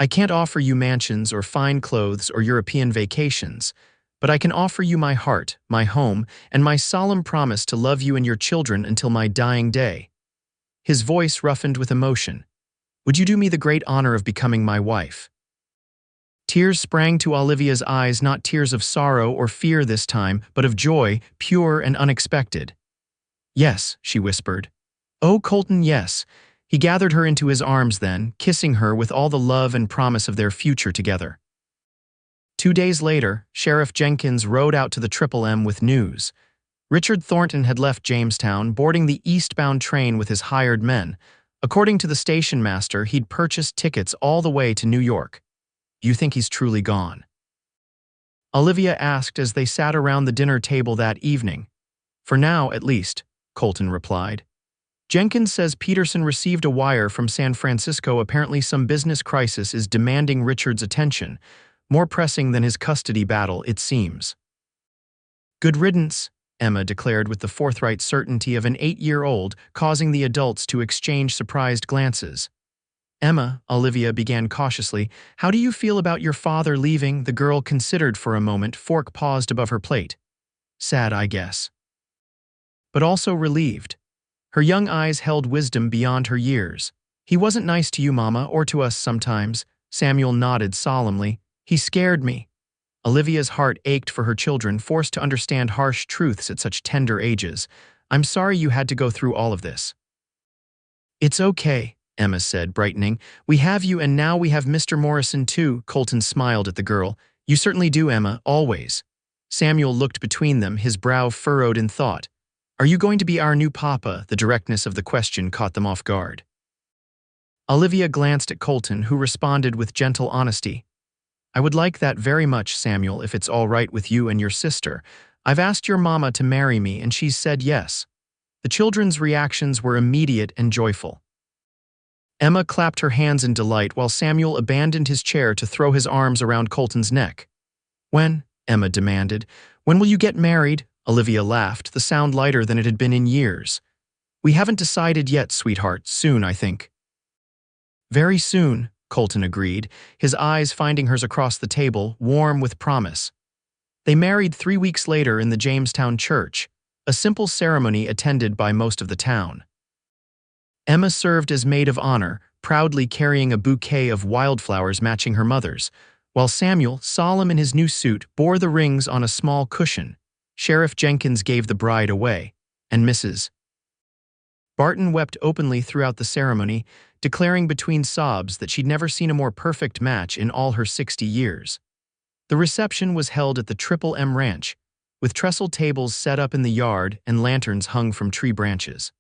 I can't offer you mansions or fine clothes or European vacations, but I can offer you my heart, my home, and my solemn promise to love you and your children until my dying day. His voice roughened with emotion. Would you do me the great honor of becoming my wife? Tears sprang to Olivia's eyes, not tears of sorrow or fear this time, but of joy, pure and unexpected. Yes, she whispered. Oh, Colton, yes. He gathered her into his arms then, kissing her with all the love and promise of their future together. 2 days later, Sheriff Jenkins rode out to the Triple M with news. Richard Thornton had left Jamestown, boarding the eastbound train with his hired men. According to the station master, he'd purchased tickets all the way to New York. You think he's truly gone? Olivia asked as they sat around the dinner table that evening. For now, at least, Colton replied. Jenkins says Peterson received a wire from San Francisco. Apparently some business crisis is demanding Richard's attention, more pressing than his custody battle, it seems. Good riddance, Emma declared with the forthright certainty of an 8-year-old, causing the adults to exchange surprised glances. Emma, Olivia began cautiously, how do you feel about your father leaving? The girl considered for a moment, fork paused above her plate. Sad, I guess. But also relieved. Her young eyes held wisdom beyond her years. He wasn't nice to you, Mama, or to us sometimes. Samuel nodded solemnly. He scared me. Olivia's heart ached for her children, forced to understand harsh truths at such tender ages. I'm sorry you had to go through all of this. It's okay, Emma said, brightening. We have you, and now we have Mr. Morrison too. Colton smiled at the girl. You certainly do, Emma, always. Samuel looked between them, his brow furrowed in thought. Are you going to be our new papa? The directness of the question caught them off guard. Olivia glanced at Colton, who responded with gentle honesty. I would like that very much, Samuel, if it's all right with you and your sister. I've asked your mama to marry me, and she's said yes. The children's reactions were immediate and joyful. Emma clapped her hands in delight while Samuel abandoned his chair to throw his arms around Colton's neck. When? Emma demanded. When will you get married? Olivia laughed, the sound lighter than it had been in years. We haven't decided yet, sweetheart. Soon, I think. Very soon, Colton agreed, his eyes finding hers across the table, warm with promise. They married 3 weeks later in the Jamestown church, a simple ceremony attended by most of the town. Emma served as maid of honor, proudly carrying a bouquet of wildflowers matching her mother's, while Samuel, solemn in his new suit, bore the rings on a small cushion. Sheriff Jenkins gave the bride away, and Mrs. Barton wept openly throughout the ceremony, declaring between sobs that she'd never seen a more perfect match in all her 60 years. The reception was held at the Triple M Ranch, with trestle tables set up in the yard and lanterns hung from tree branches.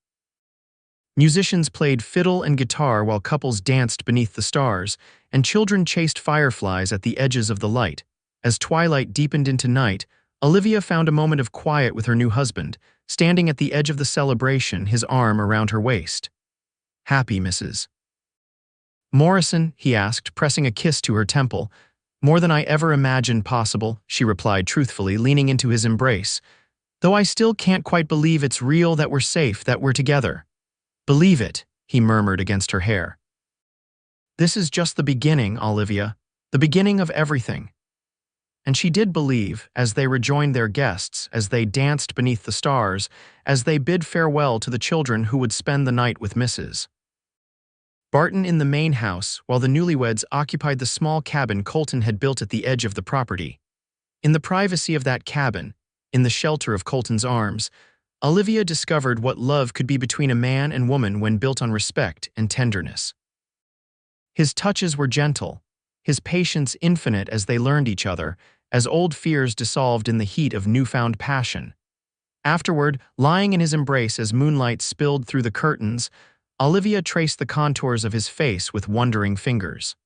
Musicians played fiddle and guitar while couples danced beneath the stars, and children chased fireflies at the edges of the light. As twilight deepened into night, Olivia found a moment of quiet with her new husband, standing at the edge of the celebration, his arm around her waist. "Happy, Mrs. Morrison?" he asked, pressing a kiss to her temple. "More than I ever imagined possible," she replied truthfully, leaning into his embrace. "Though I still can't quite believe it's real, that we're safe, that we're together." "Believe it," he murmured against her hair. "This is just the beginning, Olivia, the beginning of everything." And she did believe, as they rejoined their guests, as they danced beneath the stars, as they bid farewell to the children who would spend the night with Mrs. Barton in the main house, while the newlyweds occupied the small cabin Colton had built at the edge of the property. In the privacy of that cabin, in the shelter of Colton's arms, Olivia discovered what love could be between a man and woman when built on respect and tenderness. His touches were gentle, his patience infinite as they learned each other, as old fears dissolved in the heat of newfound passion. Afterward, lying in his embrace as moonlight spilled through the curtains, Olivia traced the contours of his face with wondering fingers.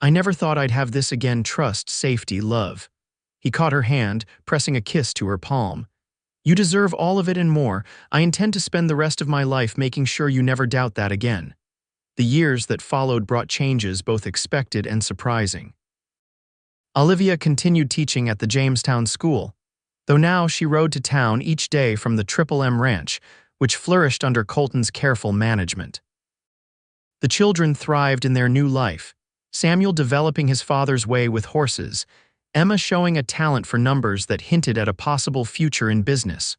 "I never thought I'd have this again, trust, safety, love." He caught her hand, pressing a kiss to her palm. "You deserve all of it and more. I intend to spend the rest of my life making sure you never doubt that again." The years that followed brought changes both expected and surprising. Olivia continued teaching at the Jamestown school, though now she rode to town each day from the Triple M Ranch, which flourished under Colton's careful management. The children thrived in their new life, Samuel developing his father's way with horses, Emma showing a talent for numbers that hinted at a possible future in business.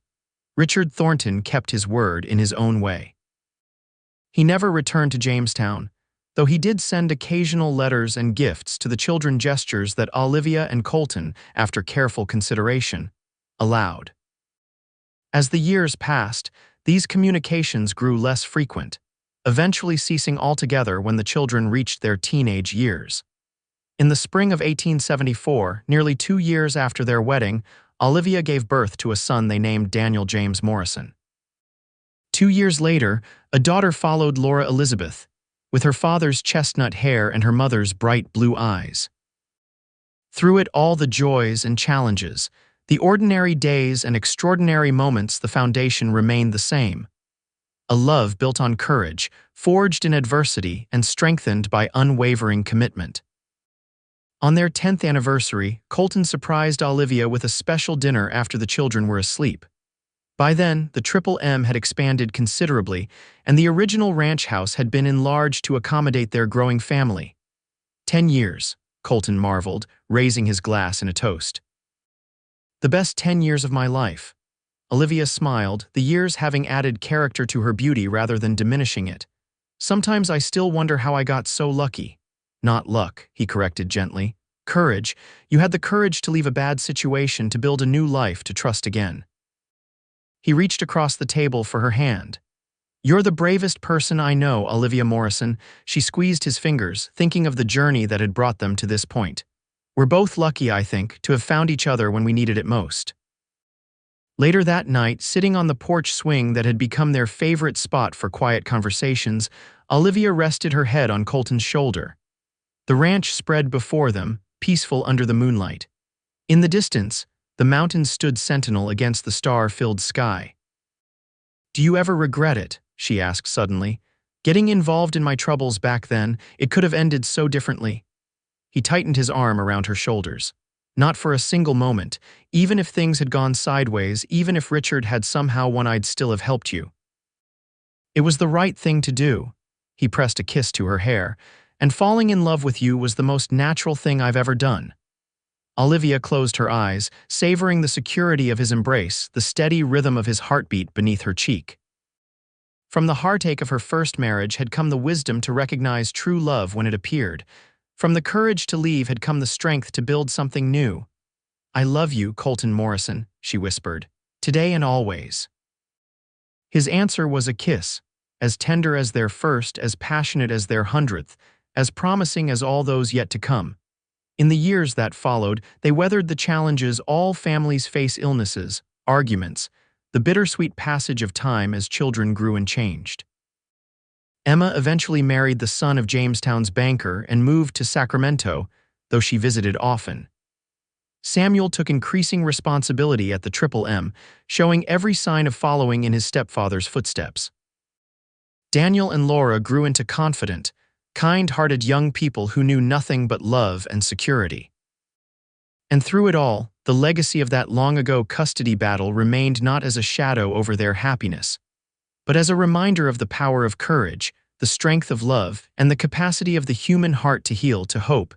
Richard Thornton kept his word in his own way. He never returned to Jamestown, though he did send occasional letters and gifts to the children, gestures that Olivia and Colton, after careful consideration, allowed. As the years passed, these communications grew less frequent, eventually ceasing altogether when the children reached their teenage years. In the spring of 1874, nearly 2 years after their wedding, Olivia gave birth to a son they named Daniel James Morrison. 2 years later, a daughter followed Laura Elizabeth, with her father's chestnut hair and her mother's bright blue eyes. Through it all, the joys and challenges, the ordinary days and extraordinary moments, the foundation remained the same. A love built on courage, forged in adversity, and strengthened by unwavering commitment. On their 10th anniversary, Colton surprised Olivia with a special dinner after the children were asleep. By then, the Triple M had expanded considerably, and the original ranch house had been enlarged to accommodate their growing family. 10 years, Colton marveled, raising his glass in a toast. "The best 10 years of my life." Olivia smiled, the years having added character to her beauty rather than diminishing it. "Sometimes I still wonder how I got so lucky." "Not luck," he corrected gently. "Courage. You had the courage to leave a bad situation, to build a new life, to trust again." He reached across the table for her hand. "You're the bravest person I know, Olivia Morrison." She squeezed his fingers, thinking of the journey that had brought them to this point. "We're both lucky, I think, to have found each other when we needed it most." Later that night, sitting on the porch swing that had become their favorite spot for quiet conversations, Olivia rested her head on Colton's shoulder. The ranch spread before them, peaceful under the moonlight. In the distance, the mountains stood sentinel against the star-filled sky. "Do you ever regret it?" she asked suddenly. "Getting involved in my troubles back then, it could have ended so differently." He tightened his arm around her shoulders. Not for a single moment, even if things had gone sideways, even if Richard had somehow won, I'd still have helped you. It was the right thing to do. He pressed a kiss to her hair, and falling in love with you was the most natural thing I've ever done. Olivia closed her eyes, savoring the security of his embrace, the steady rhythm of his heartbeat beneath her cheek. From the heartache of her first marriage had come the wisdom to recognize true love when it appeared. From the courage to leave had come the strength to build something new. I love you, Colton Morrison, she whispered, today and always. His answer was a kiss, as tender as their first, as passionate as their 100th, as promising as all those yet to come. In the years that followed, they weathered the challenges all families face: illnesses, arguments, the bittersweet passage of time as children grew and changed. Emma eventually married the son of Jamestown's banker and moved to Sacramento, though she visited often. Samuel took increasing responsibility at the Triple M, showing every sign of following in his stepfather's footsteps. Daniel and Laura grew into confident, kind-hearted young people who knew nothing but love and security. And through it all, the legacy of that long-ago custody battle remained not as a shadow over their happiness, but as a reminder of the power of courage, the strength of love, and the capacity of the human heart to heal, to hope,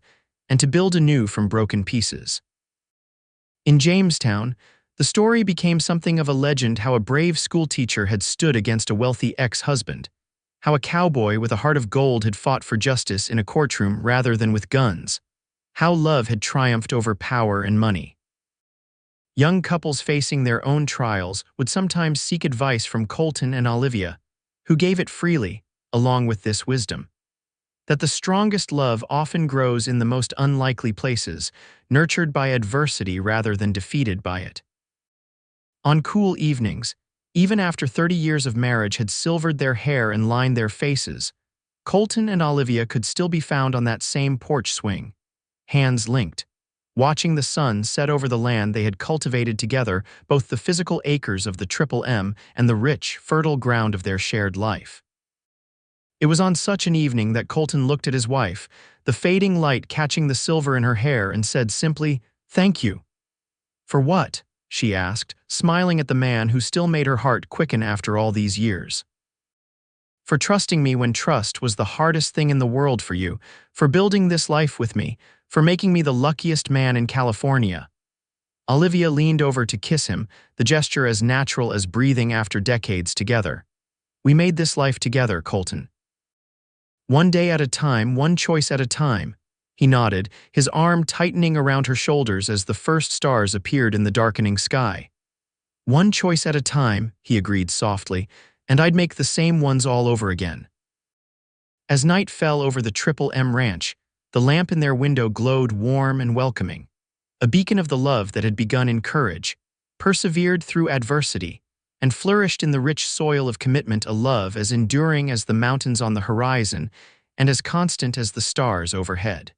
and to build anew from broken pieces. In Jamestown, the story became something of a legend: how a brave schoolteacher had stood against a wealthy ex-husband, how a cowboy with a heart of gold had fought for justice in a courtroom rather than with guns, how love had triumphed over power and money. Young couples facing their own trials would sometimes seek advice from Colton and Olivia, who gave it freely, along with this wisdom: that the strongest love often grows in the most unlikely places, nurtured by adversity rather than defeated by it. On cool evenings, even after 30 years of marriage had silvered their hair and lined their faces, Colton and Olivia could still be found on that same porch swing, hands linked, watching the sun set over the land they had cultivated together, both the physical acres of the Triple M and the rich, fertile ground of their shared life. It was on such an evening that Colton looked at his wife, the fading light catching the silver in her hair, and said simply, "Thank you." "For what?" she asked, smiling at the man who still made her heart quicken after all these years. "For trusting me when trust was the hardest thing in the world for you, for building this life with me, for making me the luckiest man in California." Olivia leaned over to kiss him, the gesture as natural as breathing after decades together. "We made this life together, Colton. One day at a time, one choice at a time." He nodded, his arm tightening around her shoulders as the first stars appeared in the darkening sky. "One choice at a time," he agreed softly, "and I'd make the same ones all over again." As night fell over the Triple M ranch, the lamp in their window glowed warm and welcoming, a beacon of the love that had begun in courage, persevered through adversity, and flourished in the rich soil of commitment, a love as enduring as the mountains on the horizon and as constant as the stars overhead.